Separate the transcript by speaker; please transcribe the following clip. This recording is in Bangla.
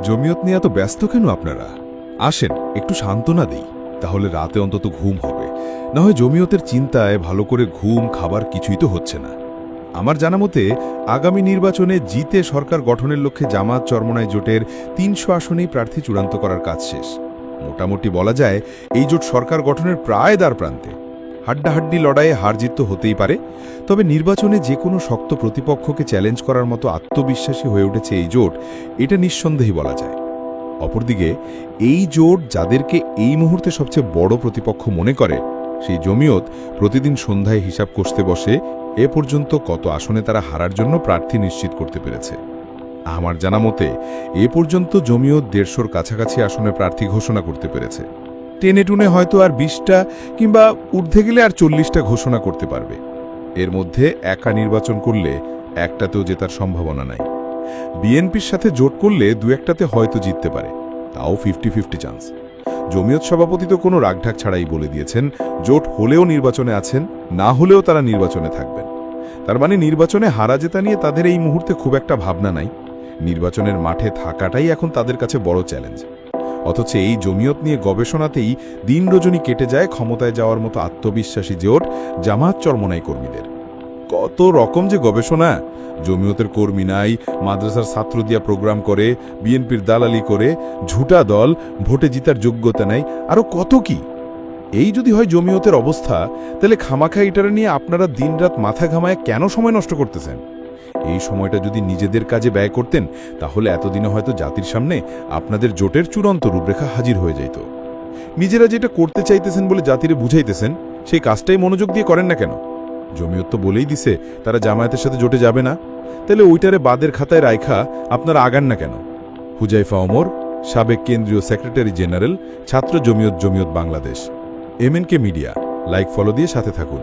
Speaker 1: জমিয়ত নিয়ে এত ব্যস্ত কেন আপনারা? আসেন একটু সান্ত্বনা দেই, তাহলে রাতে অন্তত ঘুম হবে। না হয় জমিয়তের চিন্তায় ভালো করে ঘুম খাবার কিছুই তো হচ্ছে না। আমার জানা মতে আগামী নির্বাচনে জিতে সরকার গঠনের লক্ষ্যে জামাত চরমোনাই জোটের ৩০০ আসনেই প্রার্থী চূড়ান্ত করার কাজ শেষ। মোটামুটি বলা যায় এই জোট সরকার গঠনের প্রায় দ্বারপ্রান্তে। হাড্ডাহাড্ডি লড়াইয়ে হার জিত তো হতেই পারে, তবে নির্বাচনে যে কোনো শক্ত প্রতিপক্ষকে চ্যালেঞ্জ করার মতো আত্মবিশ্বাসী হয়ে উঠেছে এই জোট, এটা নিঃসন্দেহে বলা যায়। অপরদিকে এই জোট যাদেরকে এই মুহূর্তে সবচেয়ে বড় প্রতিপক্ষ মনে করে, সেই জমিয়ত প্রতিদিন সন্ধ্যায় হিসাব কষতে বসে এ পর্যন্ত কত আসনে তারা হারার জন্য প্রার্থী নিশ্চিত করতে পেরেছে। আমার জানা মতে এ পর্যন্ত জমিয়ত ১৫০-র কাছাকাছি আসনে প্রার্থী ঘোষণা করতে পেরেছে। টেনে টুনে হয়তো আর ২০টা কিংবা ঊর্ধ্বে গেলে আর ৪০টা ঘোষণা করতে পারবে। এর মধ্যে একা নির্বাচন করলে একটাতেও জেতার সম্ভাবনা নাই। বিএনপির সাথে জোট করলে দু একটাতে হয়তো জিততে পারে, তাও 50-50 চান্স। জমিয়ত সভাপতি তো কোনো রাগঢাক ছাড়াই বলে দিয়েছেন, জোট হলেও নির্বাচনে আছেন, না হলেও তারা নির্বাচনে থাকবেন। তার মানে নির্বাচনে হারা জেতা নিয়ে তাদের এই মুহূর্তে খুব একটা ভাবনা নাই। নির্বাচনের মাঠে থাকাটাই এখন তাদের কাছে বড় চ্যালেঞ্জ। অথচ এই জমিয়ত নিয়ে গবেষণাতেই দিন রজনী কেটে যায় ক্ষমতায় যাওয়ার মতো আত্মবিশ্বাসী জোট জামাত চরমোনাই কর্মীদের। কত রকম যে গবেষণা! জমিয়তের কর্মী নাই, মাদ্রাসার ছাত্র দিয়া প্রোগ্রাম করে, বিএনপির দালালি করে, ঝুটা দল, ভোটে জিতার যোগ্যতা নাই, আরও কত কি। এই যদি হয় জমিয়তের অবস্থা, তাহলে খামাখা এটারে নিয়ে আপনারা দিনরাত মাথা ঘামায় কেন সময় নষ্ট করতেছেন? এই সময়টা যদি নিজেদের কাজে ব্যয় করতেন, তাহলে এতদিনে হয়তো জাতির সামনে আপনাদের জোটের চূড়ান্ত রূপরেখা হাজির হয়ে যেত। নিজেরা যেটা করতে চাইতেছেন বলে জাতিরে বুঝাইতেছেন, সেই কাজটাই মনোযোগ দিয়ে করেন না কেন? জমিয়ত তো বলেই দিছে তারা জামায়াতের সাথে জোটে যাবে না, তাহলে ওইটারে বাদের খাতায় রাইখা আপনারা আগান না কেন? হুজাইফা ওমর, সাবেক কেন্দ্রীয় সেক্রেটারি জেনারেল, ছাত্র Jamiat Bangladesh. MNK media, like follow দিয়ে সাথে থাকুন।